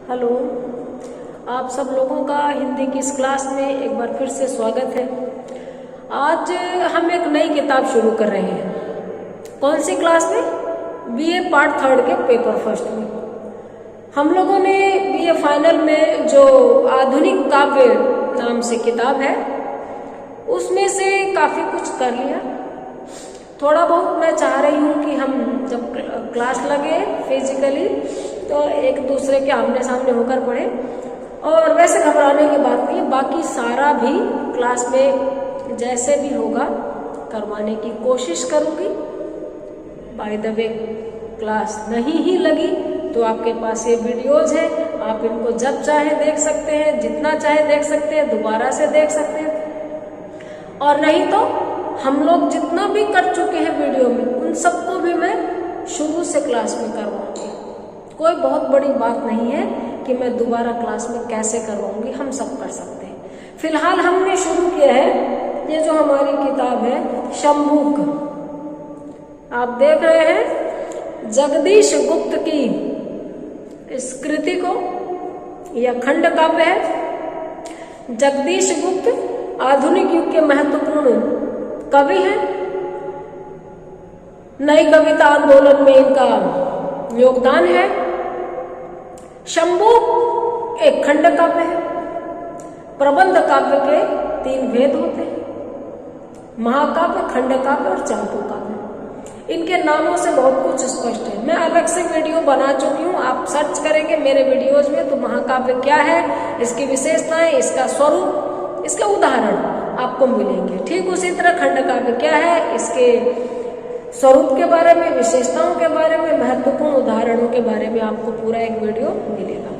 Hello, आप सब लोगों का हिंदी की इस क्लास में एक बार फिर से स्वागत है। आज हम एक नई किताब शुरू कर रहे हैं। कौन सी क्लास में? बीए पार्ट 3 के पेपर फर्स्ट में। हम लोगों ने बीए फाइनल में जो आधुनिक काव्य नाम से किताब है उसमें से काफ़ी कुछ कर लिया। थोड़ा बहुत मैं चाह रही हूँ कि हम जब क्लास लगे फिजिकली तो एक दूसरे के आमने सामने होकर पढ़े, और वैसे घबराने की बात नहीं है। बाकी सारा भी क्लास में जैसे भी होगा करवाने की कोशिश करूँगी। बाय द वे, क्लास नहीं ही लगी तो आपके पास ये वीडियोज है, आप इनको जब चाहे देख सकते हैं, जितना चाहे देख सकते हैं, दोबारा से देख सकते हैं। और नहीं तो हम लोग जितना भी कर चुके हैं वीडियो में उन सबको भी मैं शुरू से क्लास में करवाऊंगी। कोई बहुत बड़ी बात नहीं है कि मैं दोबारा क्लास में कैसे करवाऊंगी, हम सब कर सकते हैं। फिलहाल हमने शुरू किया है ये जो हमारी किताब है शंभूक। आप देख रहे हैं जगदीश गुप्त की इस कृति को। यह खंड काव्य है। जगदीश गुप्त आधुनिक युग के महत्वपूर्ण कवि हैं। नई कविता आंदोलन में इनका योगदान है। शंभूक एक खंड काव्य है। प्रबंध काव्य के 3 भेद होते हैं, महाकाव्य, खंड काव्य और चंपू काव्य। इनके नामों से बहुत कुछ स्पष्ट है। मैं अलग से वीडियो बना चुकी हूँ, आप सर्च करेंगे मेरे वीडियोज में तो महाकाव्य क्या है, इसकी विशेषताएं, इसका स्वरूप, इसके उदाहरण आपको मिलेंगे। ठीक उसी तरह खंड काव्य क्या है, इसके स्वरूप के बारे में, विशेषताओं के बारे में, महत्वपूर्ण उदाहरणों के बारे में आपको पूरा एक वीडियो मिलेगा।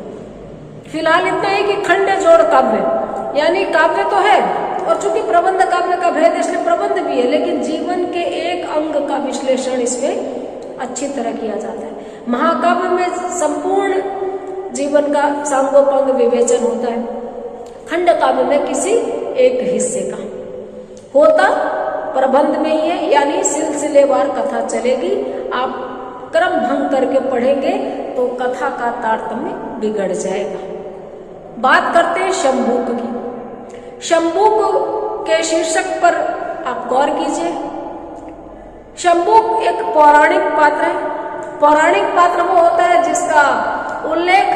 फिलहाल इतना है कि खंड जोड़ काव्य यानी काव्य तो है, और चूंकि प्रबंध काव्य का भेद इसलिए प्रबंध भी है, लेकिन जीवन के एक अंग का विश्लेषण इसमें अच्छी तरह किया जाता है। महाकाव्य में संपूर्ण जीवन का सांगोपांग विवेचन होता है। खंड काव्य में किसी एक हिस्से का होता प्रबंध में ही है, यानी सिलसिलेवार कथा चलेगी। आप क्रम भंग करके पढ़ेंगे तो कथा का तारतम्य बिगड़ जाएगा। बात करते हैं शंभूक की। शंभूक के शीर्षक पर आप गौर कीजिए। शंभूक एक पौराणिक पात्र है। पौराणिक पात्र वो होता है जिसका उल्लेख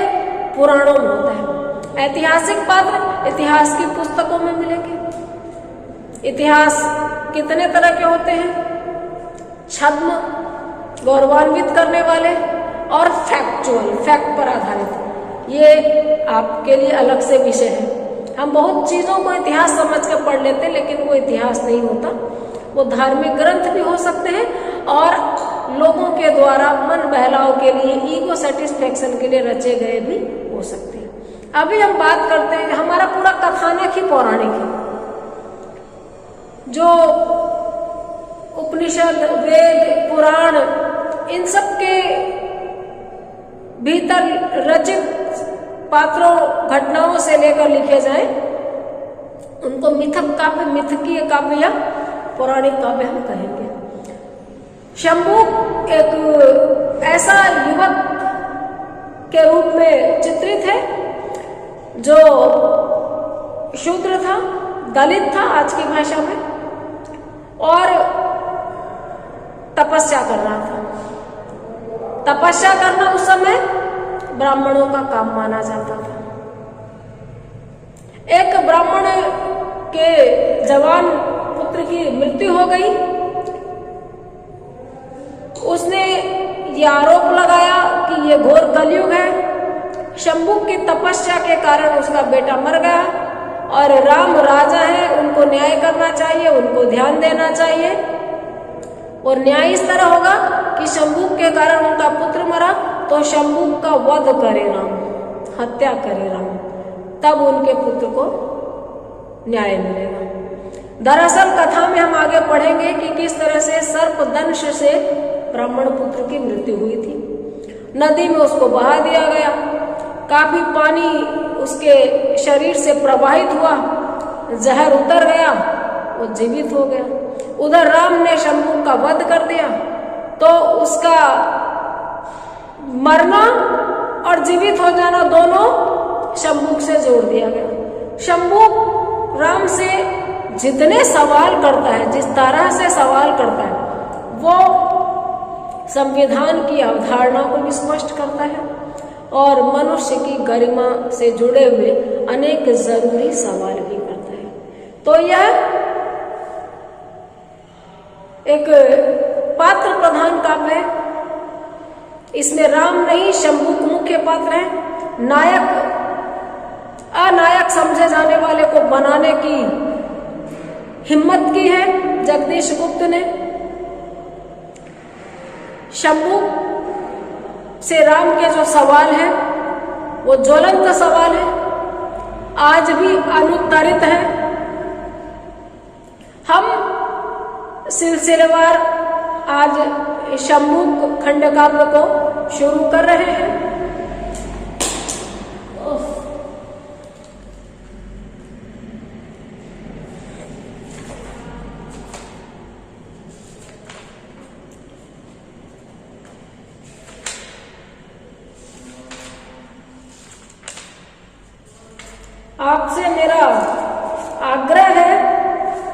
पुराणों में होता है। ऐतिहासिक पात्र इतिहास की पुस्तकों में मिलेंगे। इतिहास कितने तरह के होते हैं? छद्म, गौरवान्वित करने वाले, और फैक्चुअल, फैक्ट पर आधारित। ये आपके लिए अलग से विषय है। हम बहुत चीजों को इतिहास समझ कर पढ़ लेते हैं, लेकिन वो इतिहास नहीं होता। वो धार्मिक ग्रंथ भी हो सकते हैं और लोगों के द्वारा मन बहलाव के लिए, ईगो सेटिस्फेक्शन के लिए रचे गए भी हो सकते हैं। अभी हम बात करते हैं, हमारा पूरा कथानक ही पौराणिक है। जो उपनिषद, वेद, पुराण, इन सब के भीतर रचित पात्रों, घटनाओं से लेकर लिखे जाए उनको मिथक काव्य, मिथकीय काव्य या पौराणिक काव्य हम कहेंगे। शंभूक एक ऐसा युवक के रूप में चित्रित है जो शूद्र था, दलित था आज की भाषा में, और तपस्या कर रहा था। तपस्या करना उस समय ब्राह्मणों का काम माना जाता था। एक ब्राह्मण के जवान पुत्र की मृत्यु हो गई। उसने ये आरोप लगाया कि ये घोर कलयुग है। शंभूक की तपस्या के कारण उसका बेटा मर गया, और राम राजा है, उनको न्याय करना चाहिए, उनको ध्यान देना चाहिए। और न्याय इस तरह होगा कि शंभूक के कारण उनका पुत्र मरा तो शंभूक का वध करे राम, हत्या करे राम, तब उनके पुत्र को न्याय मिलेगा। दरअसल कथा में हम आगे पढ़ेंगे कि किस तरह से सर्पदंश से ब्राह्मण पुत्र की मृत्यु हुई थी। नदी में उसको बहा दिया गया, काफी पानी उसके शरीर से प्रवाहित हुआ, जहर उतर गया, वो जीवित हो गया। उधर राम ने शंभूक का वध कर दिया तो उसका मरना और जीवित हो जाना, दोनों शंभुक से जोड़ दिया गया। शंभुक राम से जितने सवाल करता है, जिस तरह से सवाल करता है, वो संविधान की अवधारणा को भी स्पष्ट करता है और मनुष्य की गरिमा से जुड़े हुए अनेक जरूरी सवाल भी करता है। तो यह एक पात्र प्रधान काव्य है। इसमें राम नहीं, शंभुक मुख्य पात्र है। नायक अनायक समझे जाने वाले को बनाने की हिम्मत की है जगदीश गुप्त ने। शंभुक से राम के जो सवाल है वो ज्वलंत सवाल है, आज भी अनुत्तरित है। हम सिलसिलेवार आज शंभुक खंड काव्य को शुरू कर रहे हैं। आपसे मेरा आग्रह है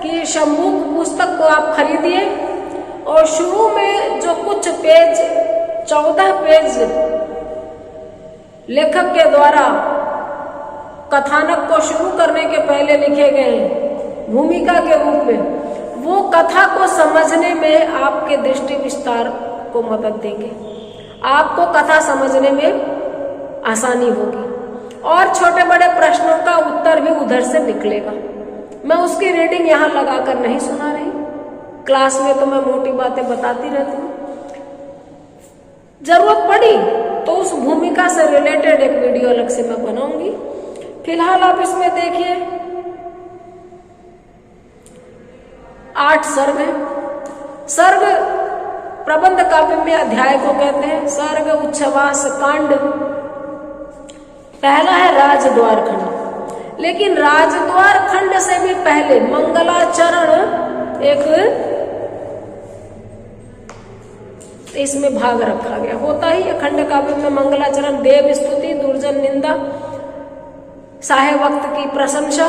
कि शंभुक पुस्तक को आप खरीदिए और शुरू में जो कुछ पेज 14 पेज लेखक के द्वारा कथानक को शुरू करने के पहले लिखे गए भूमिका के रूप में, वो कथा को समझने में आपके दृष्टि विस्तार को मदद देंगे। आपको कथा समझने में आसानी होगी और छोटे बड़े प्रश्नों का उत्तर भी उधर से निकलेगा। मैं उसकी रीडिंग यहाँ लगाकर नहीं सुना रही, क्लास में तो मैं मोटी बातें बताती रहती हूँ। जरूरत पड़ी तो उस भूमिका से रिलेटेड एक वीडियो अलग से मैं बनाऊंगी। फिलहाल आप इसमें देखिए 8 सर्ग हैं। सर्ग प्रबंध काव्य में अध्याय को कहते हैं। सर्ग उच्छ्वास कांड पहला है राजद्वार खंड, लेकिन राजद्वार खंड से भी पहले मंगलाचरण एक इसमें भाग रखा गया। होता ही है खंड काव्य में मंगलाचरण, देव स्तुति, दुर्जन निंदा, साहे वक्त की प्रशंसा।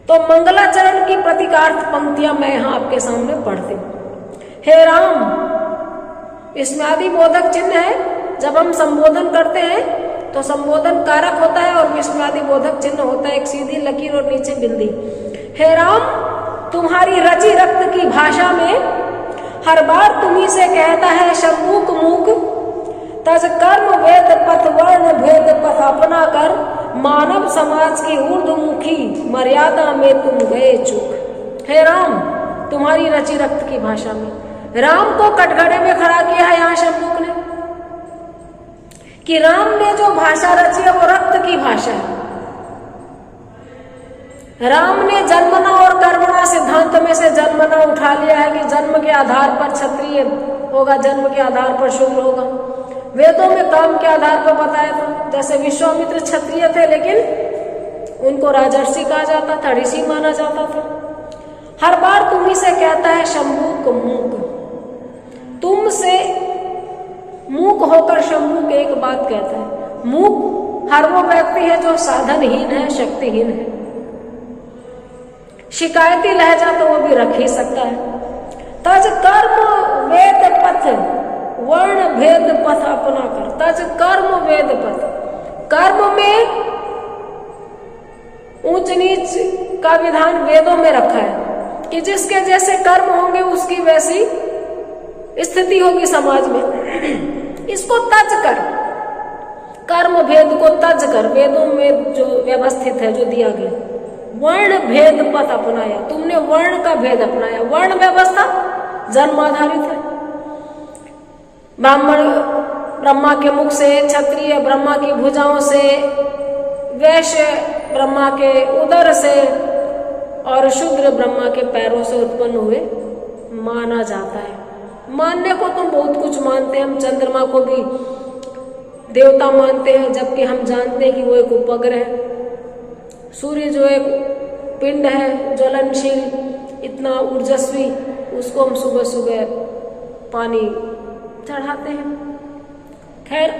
तो मंगलाचरण की प्रतीकार्थ पंक्तियां मैं यहां आपके सामने पढ़ती हूं। हे राम, इसमें आदि बोधक चिन्ह है। जब हम संबोधन करते हैं तो संबोधन कारक होता है और विस्मयादि बोधक चिन्ह होता है, एक सीधी लकीर और नीचे बिंदी। हे राम, तुम्हारी रचि रक्त की भाषा में हर बार तुम्ही से कहता है शंभुक मूक, तज कर्म वेद पथ वर्ण भेद पथ अपना कर, मानव समाज की ऊर्ध्वमुखी मर्यादा में तुम गए चूक। हे राम, तुम्हारी रचि रक्त की भाषा में, राम को कटघरे में खड़ा किया है यहाँ शंभुक ने कि राम ने जो भाषा रची है वो रक्त की भाषा है। राम ने जन्मना और कर्मणा सिद्धांत में से जन्मना उठा लिया है कि जन्म के आधार पर क्षत्रिय होगा, जन्म के आधार पर शूद्र होगा। वेदों में काम के आधार पर बताया था। जैसे विश्वामित्र क्षत्रिय थे लेकिन उनको राजर्षि कहा जाता था, ऋषि माना जाता था। हर बार तुम्ही से कहता है शंभुक मूक, तुमसे मूक होकर शंभुक एक बात कहता है। मूक हर वो व्यक्ति है जो साधनहीन है, शक्तिहीन है। शिकायती लहजा तो वो भी रख ही सकता है। तज कर्म वेद पथ वर्ण भेद पथ अपना कर, तज कर्म वेद पथ। कर्म में ऊंच नीच का विधान वेदों में रखा है कि जिसके जैसे कर्म होंगे उसकी वैसी स्थिति होगी समाज में। इसको तज कर, कर्म भेद को तज कर, वेदों में जो व्यवस्थित है, जो दिया गया। वर्ण भेद पथ अपनाया, तुमने वर्ण का भेद अपनाया। वर्ण व्यवस्था जन्म आधारित है। ब्राह्मण ब्रह्मा के मुख से, क्षत्रिय ब्रह्मा की भुजाओं से, वैश्य ब्रह्मा के उदर से और शूद्र ब्रह्मा के पैरों से उत्पन्न हुए माना जाता है। मानने को तो बहुत कुछ मानते हैं, हम चंद्रमा को भी देवता मानते हैं, जबकि हम जानते हैं कि वो एक उपग्रह है। सूर्य जो एक पिंड है ज्वलनशील, इतना ऊर्जस्वी, उसको हम सुबह सुबह पानी चढ़ाते हैं। खैर,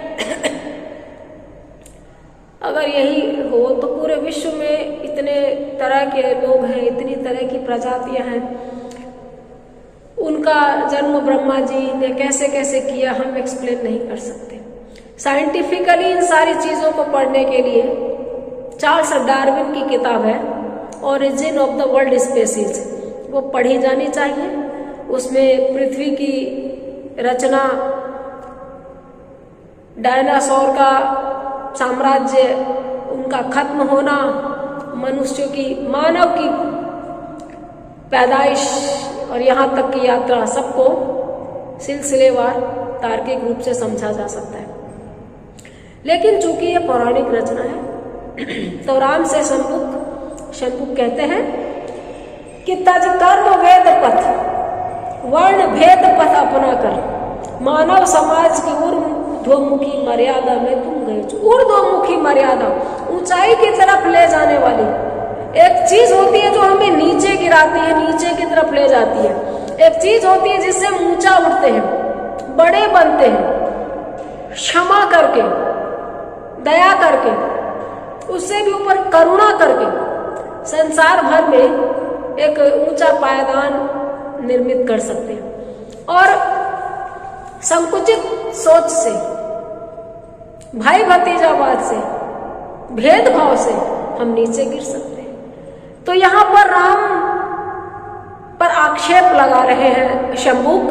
अगर यही हो तो पूरे विश्व में इतने तरह के लोग हैं, इतनी तरह की प्रजातियां हैं, उनका जन्म ब्रह्मा जी ने कैसे कैसे किया हम एक्सप्लेन नहीं कर सकते। साइंटिफिकली इन सारी चीजों को पढ़ने के लिए चार्ल्स डार्विन की किताब है origin of the world species, वो पढ़ी जानी चाहिए। उसमें पृथ्वी की रचना, डायनासोर का साम्राज्य, उनका खत्म होना, मनुष्यों की, मानव की पैदाइश और यहाँ तक की यात्रा, सबको सिलसिलेवार तार्किक रूप से समझा जा सकता है। लेकिन चूंकि ये पौराणिक रचना है तो राम से शंभुक कहते हैं कि तज कर्म वेद पथ वर्ण भेद पथ अपना कर, मानव समाज की ऊर्ध्वमुखी मर्यादा में तुम गए। ऊर्ध्वमुखी मर्यादा, ऊंचाई की तरफ ले जाने वाली एक चीज होती है जो हमें नीचे गिराती है, नीचे की तरफ ले जाती है। एक चीज होती है जिससे हम ऊंचा उठते हैं, बड़े बनते हैं, क्षमा करके, दया करके, उससे भी ऊपर करुणा करके संसार भर में एक ऊंचा पायदान निर्मित कर सकते हैं। और संकुचित सोच से, भाई भतीजावाद से, भेदभाव से हम नीचे गिर सकते हैं। तो यहाँ पर राम पर आक्षेप लगा रहे हैं शंभुक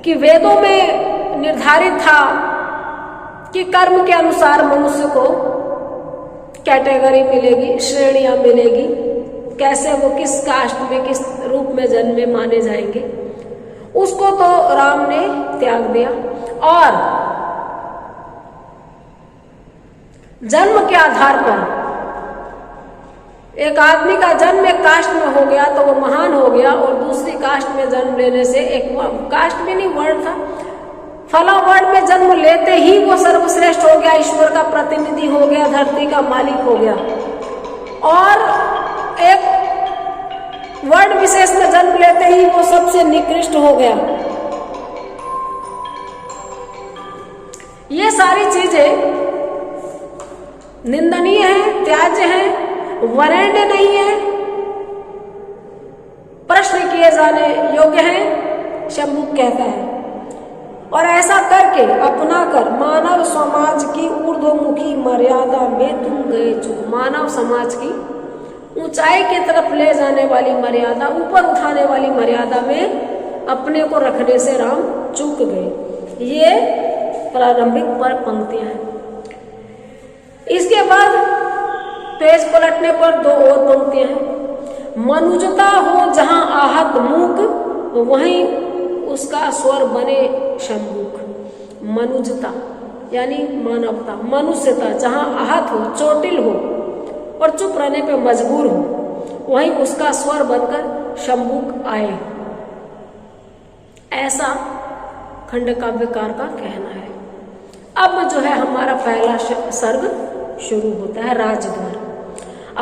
कि वेदों में निर्धारित था कि कर्म के अनुसार मनुष्य को कैटेगरी मिलेगी, श्रेणियां मिलेगी, कैसे वो किस कास्ट में, किस रूप में जन्मे माने जाएंगे, उसको तो राम ने त्याग दिया। और जन्म के आधार पर एक आदमी का जन्म एक कास्ट में हो गया तो वो महान हो गया, और दूसरी कास्ट में जन्म लेने से, एक कास्ट भी नहीं वर्ड था, फला वर्ड में जन्म लेते ही वो सर्वश्रेष्ठ हो गया, ईश्वर का प्रतिनिधि हो गया, धरती का मालिक हो गया। और एक वर्ड विशेष में जन्म लेते ही वो सबसे निकृष्ट हो गया। ये सारी चीजें निंदनीय है, त्याज्य है, वरेण्य नहीं है, प्रश्न किए जाने योग्य है, शंभुक कहता है। और ऐसा करके अपना कर मानव समाज की ऊर्ध्वमुखी मर्यादा में तुम गए चूक। मानव समाज की ऊंचाई की तरफ ले जाने वाली मर्यादा, ऊपर उठाने वाली मर्यादा में अपने को रखने से राम चूक गए। ये प्रारंभिक पर पंक्तियां हैं। इसके बाद पेज पलटने पर दो और पंक्तियां हैं। मनुजता हो जहां आहत मूक, वहीं उसका स्वर बने शंभुक। मनुजता यानी मानवता, मनुष्यता जहां आहत हो, चोटिल हो और चुप रहने पे मजबूर हो, वहीं उसका स्वर बनकर शंभुक आए, ऐसा खंडकाव्यकार का कहना है। अब जो है हमारा पहला सर्ग शुरू होता है, राजद्वार।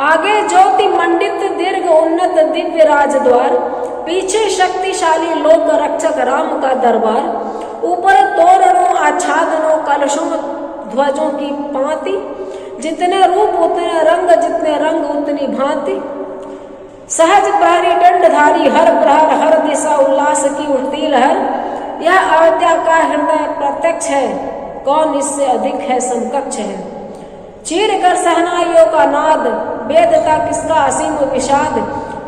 आगे ज्योति मंडित दीर्घ उन्नत दिव्य राजद्वार, पीछे शक्तिशाली लोक रक्षक राम का दरबार, ऊपर तोरणों आच्छादनों कलशों ध्वजों की पांति, जितने रूप उतने रंग, जितने रंग उतनी भांति, सहज प्रहरी दंडधारी हर प्रहर, हर दिशा उल्लास की उठती लहर। यह अयोध्या का हृदय प्रत्यक्ष है, कौन इससे अधिक है समकक्ष है। चीर कर सहनाइयों का नाद, वेदता किसका असीम विषाद,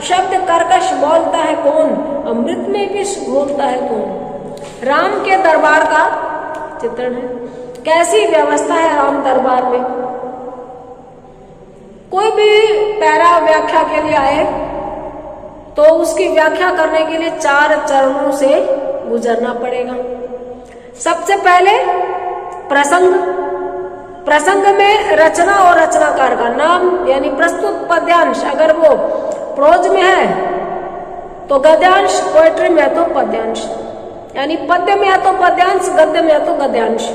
शब्द कर्कश बोलता है कौन, अमृत में विष घोलता है कौन। राम के दरबार का चित्रण है। कैसी व्यवस्था है राम दरबार में। कोई भी पैरा व्याख्या के लिए आए तो उसकी व्याख्या करने के लिए 4 चरणों से गुजरना पड़ेगा। सबसे पहले प्रसंग, प्रसंग में रचना और रचनाकार का नाम यानी प्रस्तुत पद्यांश, अगर वो प्रोज में है तो गद्यांश, पोएट्री में है तो पद्यांश, यानी पद्य में है तो पद्यांश, गद्य में है तो गद्यांश।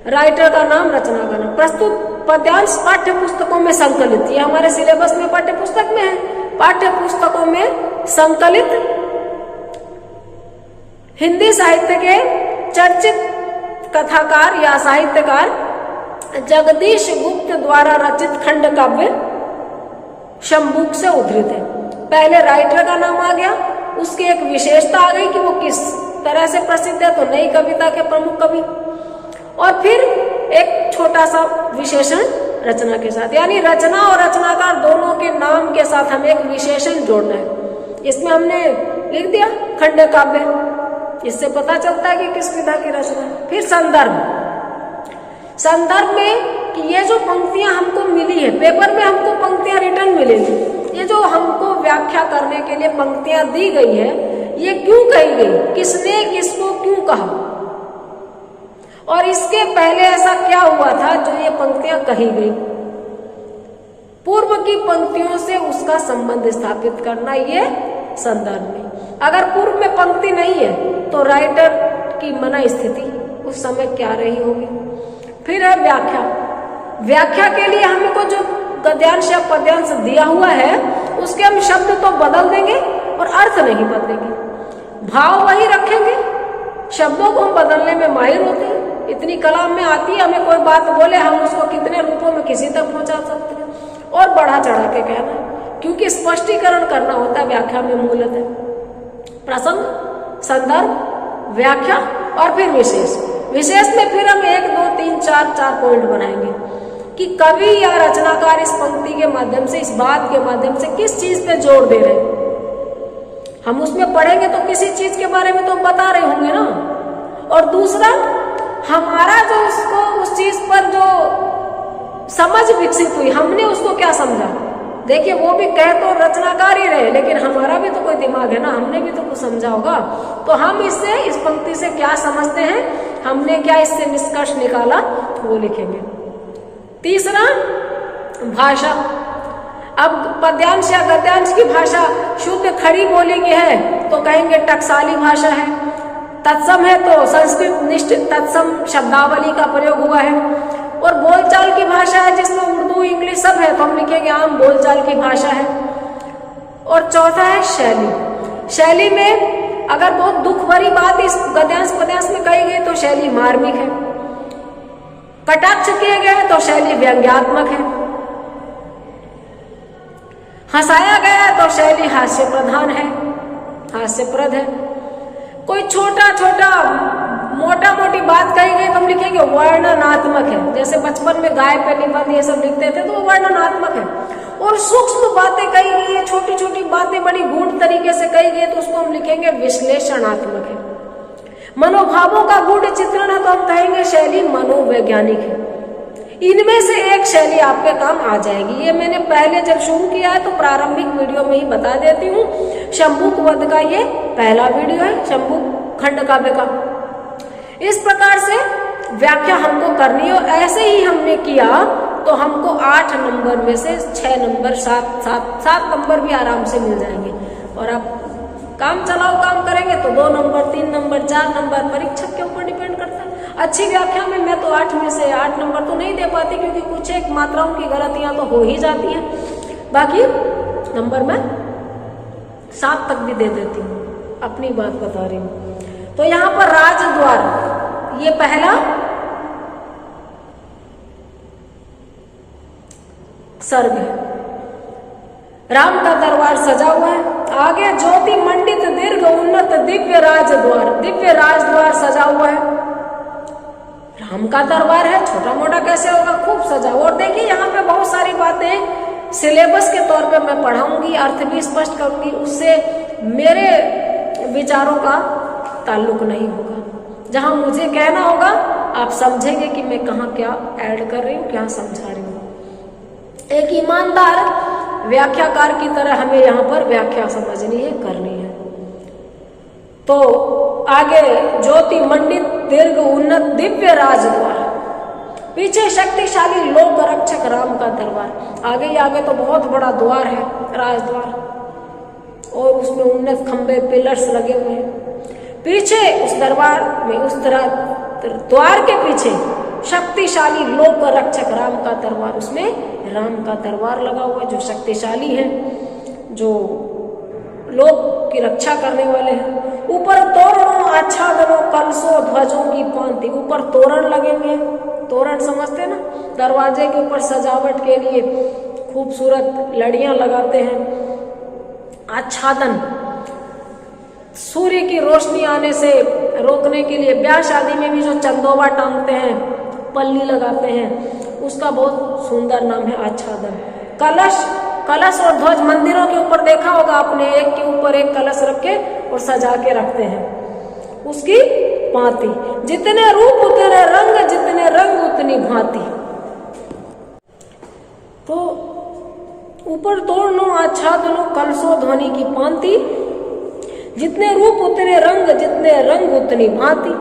राइटर का नाम, रचना का नाम। प्रस्तुत पद्यांश पाठ्य पुस्तकों में संकलित, ये हमारे सिलेबस में पाठ्य पुस्तक में है, पाठ्य पुस्तकों में संकलित हिंदी साहित्य के चर्चित कथाकार या साहित्यकार जगदीश गुप्त द्वारा रचित खंड काव्य शंबुक से उद्धृत है। पहले राइटर का नाम आ गया, उसकी एक विशेषता आ गई कि वो किस तरह से प्रसिद्ध है, तो नई कविता के प्रमुख कवि, और फिर एक छोटा सा विशेषण रचना के साथ, यानी रचना और रचनाकार दोनों के नाम के साथ हमें एक विशेषण जोड़ना है। इसमें हमने लिख दिया खंड काव्य, इससे पता चलता है कि किस विधा की रचना है। फिर संदर्भ, संदर्भ में कि ये जो पंक्तियां हमको मिली है, पेपर में हमको पंक्तियां रिटर्न मिलेगी, ये जो हमको व्याख्या करने के लिए पंक्तियां दी गई है, ये क्यों कही गई, किसने किसको क्यों कहा, और इसके पहले ऐसा क्या हुआ था जो ये पंक्तियां कही गई। पूर्व की पंक्तियों से उसका संबंध स्थापित करना, ये संदर्भ में। अगर पूर्व में पंक्ति नहीं है तो राइटर की मन स्थिति उस समय क्या रही होगी। फिर है व्याख्या। व्याख्या के लिए हमको जो गद्यांश या पद्यांश दिया हुआ है उसके हम शब्द तो बदल देंगे और अर्थ नहीं बदलेंगे, भाव वही रखेंगे, शब्दों को हम बदलने में माहिर होते हैं। इतनी कला में आती है, हमें कोई बात बोले हम उसको कितने रूपों में किसी तक पहुंचा सकते हैं, और बढ़ा चढ़ा के कहना, क्योंकि स्पष्टीकरण करना होता है व्याख्या में मूलतः। प्रसंग, संदर्भ, व्याख्या और फिर विशेष। विशेष में फिर हम 1 2 3 4 पॉइंट बनाएंगे कि कवि या रचनाकार इस पंक्ति के माध्यम से, इस बात के माध्यम से किस चीज पे जोर दे रहे हैं। हम उसमें पढ़ेंगे तो किसी चीज के बारे में तो बता रहे होंगे ना, और दूसरा हमारा जो उसको उस चीज पर जो समझ विकसित हुई, हमने उसको क्या समझा। देखिए वो भी कह तो रचनाकार ही रहे, लेकिन हमारा भी तो कोई दिमाग है ना, हमने भी तो कुछ समझा होगा, तो हम इससे, इस पंक्ति से क्या समझते हैं, हमने क्या इससे निष्कर्ष निकाला, वो लिखेंगे। तीसरा, भाषा। अब पद्यांश या गद्यांश की भाषा शुद्ध खड़ी बोली की है तो कहेंगे टकसाली भाषा है, तत्सम है तो संस्कृत निष्ठ तत्सम शब्दावली का प्रयोग हुआ है, और बोलचाल की भाषा है जिसमें उर्दू इंग्लिश सब है तो हम लिखेंगे आम बोलचाल की भाषा है। और चौथा है शैली। शैली में अगर बहुत दुख भरी बात इस गद्यांश पद्यांश में कही गई तो शैली मार्मिक है, कटाक्ष किए गए तो शैली व्यंग्यात्मक है, हंसाया गया तो शैली हास्य प्रधान है, हास्यप्रद है। कोई छोटा छोटा मोटा मोटी बात कही गई तो हम लिखेंगे वर्णनात्मक है, जैसे बचपन में गाय पे निबंध ये सब लिखते थे तो वो वर्णनात्मक है। और सूक्ष्म बातें कही गई है, छोटी छोटी बातें बड़ी गूढ़ तरीके से कही गई तो उसको हम लिखेंगे विश्लेषणात्मक है। मनोभावों का गूढ़ चित्रण है तो हम कहेंगे शैली मनोवैज्ञानिक है। इनमें से एक शैली आपके काम आ जाएगी। ये मैंने पहले जब शुरू किया है तो प्रारंभिक वीडियो में ही बता देती हूँ। शंबुक वध का ये पहला वीडियो है, शंबुक खंड काव्य का। इस प्रकार से व्याख्या हमको करनी है, और ऐसे ही हमने किया तो हमको 8 नंबर में से 6 नंबर 7 नंबर भी आराम से मिल जाएंगे। और आप काम चलाओ काम करेंगे तो 2 नंबर 3 नंबर 4 नंबर परीक्षक के ऊपर डिपेंड करता है। अच्छी व्याख्या में मैं तो 8 में से 8 नंबर तो नहीं दे पाती, क्योंकि कुछ एक मात्राओं की गलतियां तो हो ही जाती हैं। बाकी नंबर मैं 7 तक भी दे देती हूँ, अपनी बात बता रही हूँ। तो यहाँ पर राजद्वार, ये पहला सर्ग है। राम का दरबार सजा हुआ है। आगे ज्योति मंडित दीर्घ उन्नत दिव्य राजद्वार, दिव्य राजद्वार सजा हुआ है। राम का दरबार है, छोटा मोटा कैसे होगा, खूब सजा। और देखिए यहाँ पे बहुत सारी बातें सिलेबस के तौर पे मैं पढ़ाऊंगी, अर्थ भी स्पष्ट करूंगी, उससे मेरे विचारों का ताल्लुक नहीं होगा। जहां मुझे कहना होगा आप समझेंगे कि मैं कहाँ क्या ऐड कर रही हूँ, क्या समझा रही हूँ। एक ईमानदार व्याख्याकार की तरह हमें यहाँ पर व्याख्या समझनी है, करनी है। तो आगे ज्योति मंडित दीर्घ उन्नत दिव्य राजद्वार, पीछे शक्तिशाली लोक रक्षक राम का दरबार। आगे तो बहुत बड़ा द्वार है, राजद्वार, और उसमें उन्नत खंबे पिलर्स लगे हुए हैं। पीछे उस दरबार में, उस द्वार के पीछे शक्तिशाली लोक रक्षक राम का दरबार, उसमें राम का दरबार लगा हुआ है, जो शक्तिशाली है, जो लोक की रक्षा करने वाले हैं। ऊपर तोरणों आच्छादनों कलशों ध्वजों की पांति, ऊपर तोरण लगेंगे, तोरण समझते हैं ना, दरवाजे के ऊपर सजावट के लिए खूबसूरत लड़ियां लगाते हैं। आच्छादन, सूर्य की रोशनी आने से रोकने के लिए ब्याह शादी में भी जो चंदोबा टांगते हैं, पल्ली लगाते हैं, उसका बहुत सुंदर नाम है आच्छादन। कलश, कलश और ध्वज मंदिरों के ऊपर देखा होगा आपने, एक के ऊपर एक कलश रख के और सजा के रखते हैं, उसकी भांति। जितने रूप उतने रंग, जितने रंग उतनी भांति। तो ऊपर तोरणों आच्छादनों कलशों ध्वनि की पांति, जितने रूप उतने रंग, जितने रंग उतनी भांति।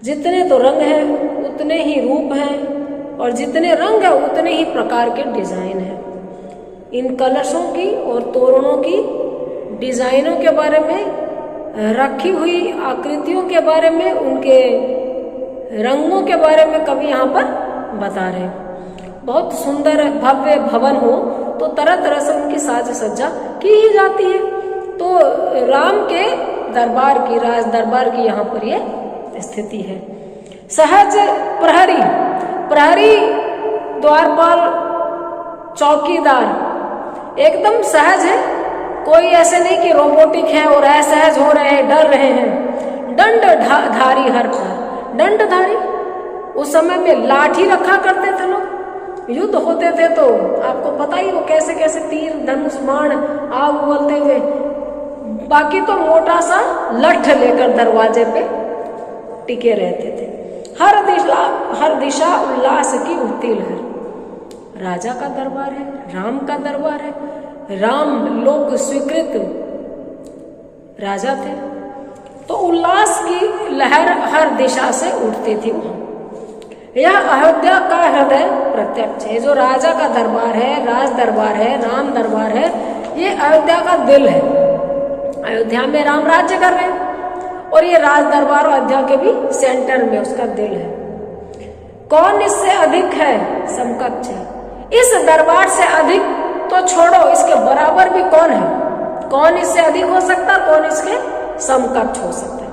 जितने तो रंग हैं उतने ही रूप हैं, और जितने रंग है उतने ही प्रकार के डिजाइन हैं। इन कलशों की और तोरणों की डिजाइनों के बारे में, रखी हुई आकृतियों के बारे में, उनके रंगों के बारे में कवि यहाँ पर बता रहे हैं। बहुत सुंदर भव्य भवन हो तो तरह तरह से उनकी साज सज्जा की ही जाती है। तो राम के दरबार की, राज दरबार की यहाँ पर ये स्थिति है। सहज प्रहरी, प्रहरी द्वारपाल चौकीदार एकदम सहज है, कोई ऐसे नहीं कि रोबोटिक है और असहज हो रहे हैं, डर रहे हैं। दंड धारी हर पर, दंडधारी, उस समय में लाठी रखा करते थे लोग, युद्ध होते थे तो आपको पता ही वो कैसे कैसे तीर धनुष बाण आग उगलते हुए, बाकी तो मोटा सा लठ लेकर दरवाजे पे टिके रहते थे। हर दिशा उल्लास की उठती लहर। राजा का दरबार है, राम का दरबार है, राम लोक स्वीकृत राजा थे, तो उल्लास की लहर हर दिशा से उठती थी वहां। यह अयोध्या का हृदय प्रत्यक्ष है। जो राजा का दरबार है, राज दरबार है, राम दरबार है, ये अयोध्या का दिल है। अयोध्या में राम राज्य कर रहे हैं और ये राज दरबार अयोध्या के भी सेंटर में उसका दिल है। कौन इससे अधिक है? समकक्ष है। इस दरबार से अधिक तो छोड़ो, इसके बराबर भी कौन है? कौन इससे अधिक हो सकता, कौन इसके समकक्ष हो सकता है?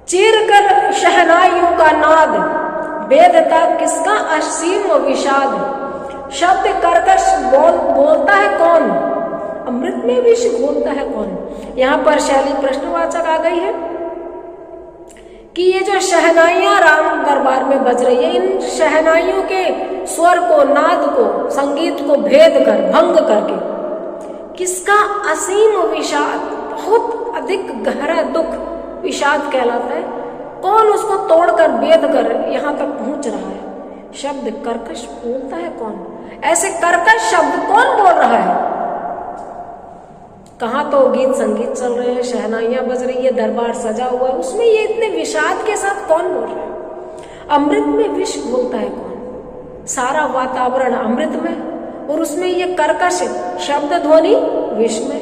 चीर कर शहनाइयों का नाद, वेदता किसका असीम विषाद। शब्द कर्कश बोलता है कौन, अमृत में विष घोलता है कौन। यहाँ पर शैली प्रश्नवाचक आ गई है कि ये जो शहनाइयां राम दरबार में बज रही है, इन शहनाइयों के स्वर को, नाद को, संगीत को भेद कर, भंग करके किसका असीम विषाद, बहुत अधिक गहरा दुख विषाद कहलाता है, कौन उसको तोड़कर भेद कर यहाँ तक पहुंच रहा है। शब्द कर्कश बोलता है कौन, ऐसे कर्कश शब्द कौन बोल रहा है? कहाँ तो गीत संगीत चल रहे हैं, शहनाइयां बज रही है, दरबार सजा हुआ है, उसमें ये इतने विषाद के साथ कौन बोल रहा है? अमृत में विष घोलता है कौन? सारा वातावरण अमृत में और उसमें ये कर्कश शब्द ध्वनि विष में,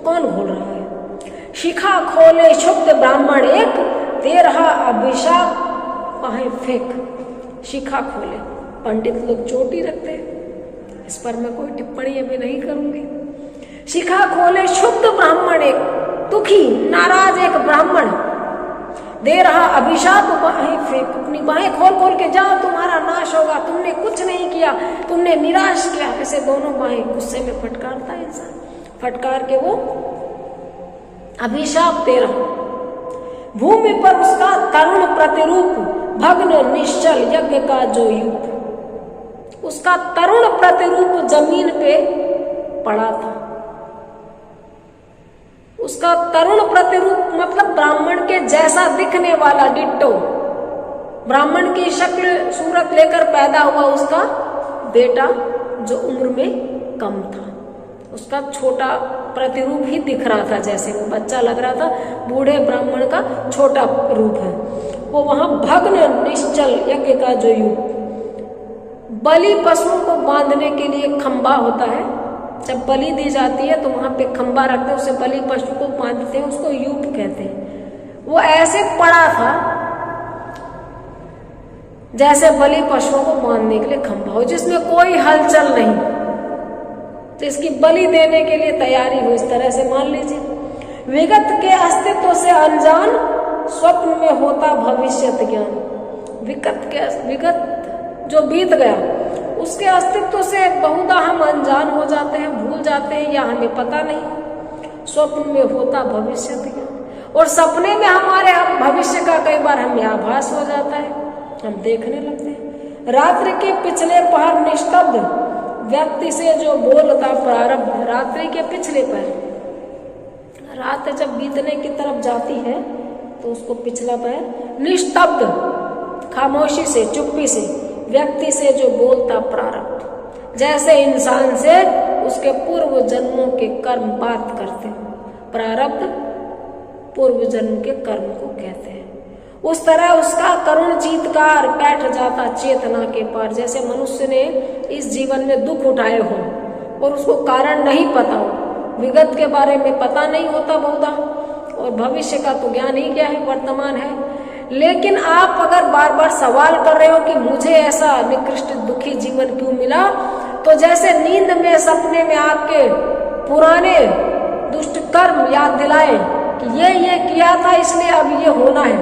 कौन घोल रहा है? शिखा खोले क्षुब्ध ब्राह्मण एक, दे रहा अभिशाप पाहे फेंक। शिखा खोले, पंडित लोग चोटी रखते हैं, इस पर मैं कोई टिप्पणी अभी नहीं करूंगी। शिखा खोले क्षुब्ध ब्राह्मण एक, दुखी नाराज एक ब्राह्मण, दे रहा अभिशाप बाहें फेंक। अपनी बाहें खोल खोल के जाओ, तुम्हारा नाश होगा, तुमने कुछ नहीं किया, तुमने निराश किया, ऐसे दोनों बाहें गुस्से में फटकारता है इंसान, फटकार के वो अभिशाप दे रहा। भूमि पर उसका तरुण प्रतिरूप, भग्न निश्चल यज्ञ का जो युग। उसका तरुण प्रतिरूप जमीन पे पड़ा था। उसका तरुण प्रतिरूप मतलब ब्राह्मण के जैसा दिखने वाला डिट्टो, ब्राह्मण की शक्ल सूरत लेकर पैदा हुआ उसका बेटा जो उम्र में कम था, उसका छोटा प्रतिरूप ही दिख रहा था, जैसे वो बच्चा लग रहा था, बूढ़े ब्राह्मण का छोटा रूप है वो। वहां भग्न निश्चल यज्ञ का जो युग, बलि पशुओं को बांधने के लिए खंबा होता है, जब बलि दी जाती है तो वहां पे खंबा रखते हैं, उसे बलि पशु को बांधते हैं, उसको यूप कहते हैं। वो ऐसे पड़ा था जैसे बलि पशुओं को बांधने के लिए खंबा हो, जिसमें कोई हलचल नहीं, तो इसकी बलि देने के लिए तैयारी हो, इस तरह से मान लीजिए। विगत के अस्तित्व से अनजान, स्वप्न में होता भविष्यत ज्ञान। विगत जो बीत गया उसके अस्तित्व से बहुधा हम अनजान हो जाते हैं, भूल जाते हैं या हमें पता नहीं। स्वप्न में होता भविष्यत ज्ञान, और सपने में हमारे भविष्य का कई बार हमें आभास हो जाता है, हम देखने लगते हैं। रात्रि के पिछले पहर निस्तब्ध, व्यक्ति से जो बोलता प्रारब्ध। रात्रि के पिछले पहर, रात जब बीतने की तरफ जाती है तो उसको पिछला पहर निस्तब्ध, खामोशी से, चुप्पी से, व्यक्ति से जो बोलता प्रारब्ध। जैसे इंसान से उसके पूर्व जन्मों के कर्म बात करते हो। प्रारब्ध पूर्व जन्म के कर्म को कहते हैं। उस तरह उसका करुण चीत्कार बैठ जाता चेतना के पार। जैसे मनुष्य ने इस जीवन में दुख उठाए हो और उसको कारण नहीं पता हो, विगत के बारे में पता नहीं होता बहुधा, और भविष्य का तो ज्ञान ही क्या है, वर्तमान है। लेकिन आप अगर बार बार सवाल कर रहे हो कि मुझे ऐसा निकृष्ट दुखी जीवन क्यों मिला, तो जैसे नींद में, सपने में आपके पुराने दुष्ट कर्म याद दिलाए कि ये किया था इसलिए अब ये होना है,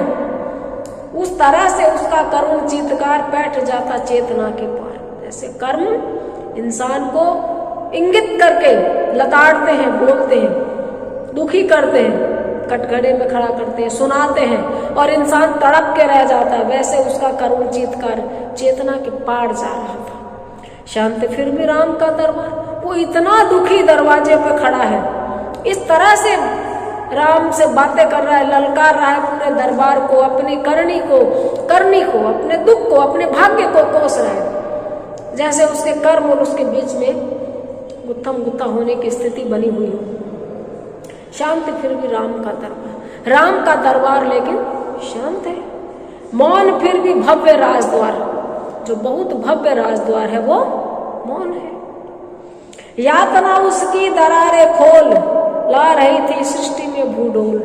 उस तरह से उसका करुण चीत्कार बैठ जाता चेतना के पार। जैसे कर्म इंसान को इंगित करके लताड़ते हैं, बोलते हैं, दुखी करते हैं, कटघरे में खड़ा करते हैं, सुनाते हैं, और इंसान तड़प के रह जाता है। वैसे उसका करुण चीत्कार चेतना के पार जा रहा था। शांति फिर भी राम का दरबार, वो इतना दुखी दरवाजे पे खड़ा है, इस तरह से राम से बातें कर रहा है, ललकार रहा है पूरे दरबार को, अपनी करनी को, अपने दुख को, अपने भाग्य को कोस रहा है। जैसे उसके कर्म और उसके बीच में गुत्थम गुत्था होने की स्थिति बनी हुई हो। शांति फिर भी राम का दरबार, राम का दरबार लेकिन शांत है। मौन फिर भी भव्य राजद्वार, जो बहुत भव्य राजद्वार है वो मौन है। यातना उसकी दरारे खोल, ला रही थी सृष्टि में भूडोल।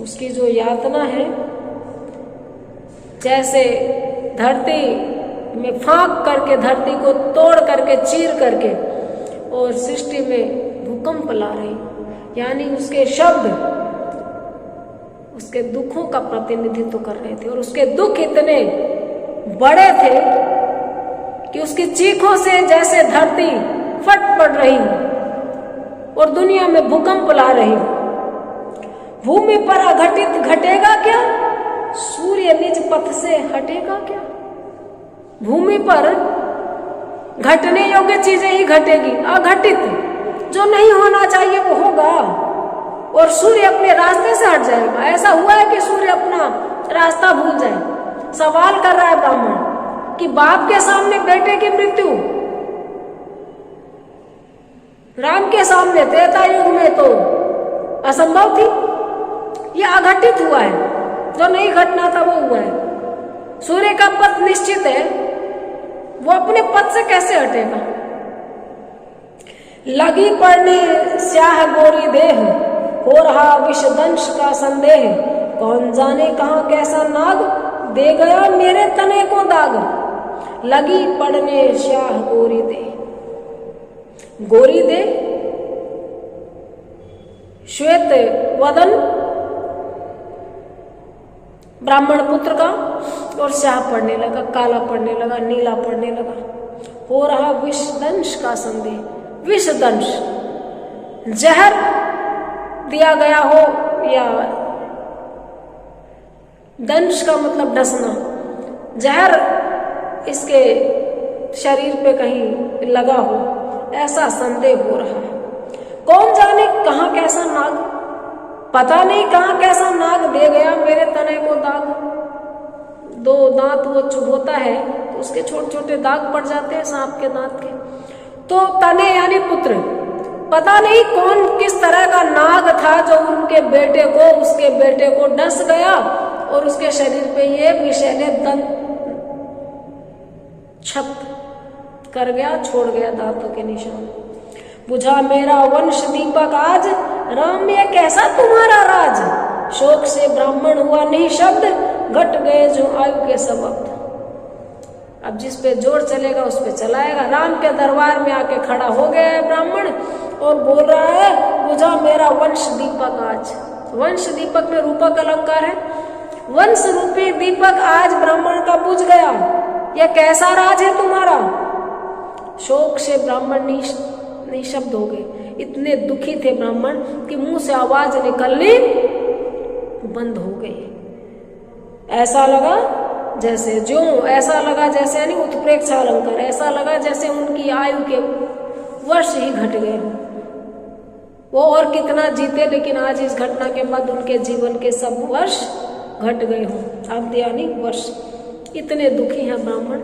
उसकी जो यातना है, जैसे धरती में फांक करके, धरती को तोड़ करके, चीर करके, और सृष्टि में भूकंप ला रही, यानी उसके शब्द उसके दुखों का प्रतिनिधित्व कर रहे थे। और उसके दुख इतने बड़े थे कि उसकी चीखों से जैसे धरती फट पड़ रही और दुनिया में भूकंप ला रही। भूमि पर अघटित घटेगा क्या, सूर्य निज पथ से हटेगा क्या। भूमि पर घटने योग्य चीजें ही घटेगी, अघटित जो नहीं होना चाहिए वो होगा, और सूर्य अपने रास्ते से हट जाएगा। ऐसा हुआ है कि सूर्य अपना रास्ता भूल जाए। सवाल कर रहा है ब्राह्मण कि बाप के सामने बेटे की मृत्यु, राम के सामने त्रेता युग में तो असंभव थी, यह अघटित हुआ है, जो नहीं घटना था वो हुआ है। सूर्य का पथ निश्चित है, वो अपने पथ से कैसे हटेगा। लगी पड़ने स्याह गोरी देह, हो रहा विषदंश का संदेह। कौन जाने कहां कैसा नाग, दे गया मेरे तने को दाग। लगी पड़ने स्याह गोरी देह, गोरी दे श्वेत वदन ब्राह्मण पुत्र का, और स्याह पड़ने लगा, काला पड़ने लगा, नीला पड़ने लगा। हो रहा विषदंश का संदेह। विषदंश जहर दिया गया हो, या दंश का मतलब डसना, जहर इसके शरीर पे कहीं लगा हो, ऐसा संदेह हो रहा है। कौन जाने कहां कैसा नाग, पता नहीं कहां कैसा नाग दे गया मेरे तने को दाग। दो दांत वो चुभोता है तो उसके छोटे छोटे दाग पड़ जाते हैं सांप के दांत के। तो तने यानी पुत्र, पता नहीं कौन किस तरह का नाग था जो उनके बेटे को, उसके बेटे को डस गया और उसके शरीर पे ये विषैले दंत छप कर गया, छोड़ गया दांतों के निशान। बुझा मेरा वंश दीपक आज, राम ये कैसा तुम्हारा राज। शोक से ब्राह्मण हुआ नहीं शब्द, घट गए जो आयु के सबब। अब जिस पे जोर चलेगा उस पे चलाएगा। राम के दरबार में आके खड़ा हो गया है ब्राह्मण और बोल रहा है बुझा मेरा वंश दीपक आज। वंश दीपक में रूपक अलंकार है। वंश रूपी दीपक आज ब्राह्मण का बुझ गया। यह कैसा राज है तुम्हारा? शोक से ब्राह्मण निशब्द हो गए। इतने दुखी थे ब्राह्मण कि मुंह से आवाज निकलनी बंद हो गई। ऐसा लगा जैसे यानी उत्प्रेक्षा अलंकार, ऐसा लगा जैसे उनकी आयु के वर्ष ही घट गए। वो और कितना जीते, लेकिन आज इस घटना के बाद उनके जीवन के सब वर्ष घट गए हों। अब यानी वर्ष। इतने दुखी हैं ब्राह्मण,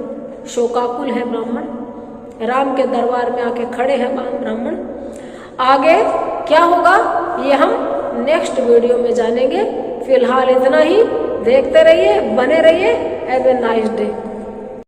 शोकाकुल है ब्राह्मण, राम के दरबार में आके खड़े हैं ब्राह्मण। आगे क्या होगा ये हम नेक्स्ट वीडियो में जानेंगे। फिलहाल इतना ही। देखते रहिए, बने रहिए। Have a nice day.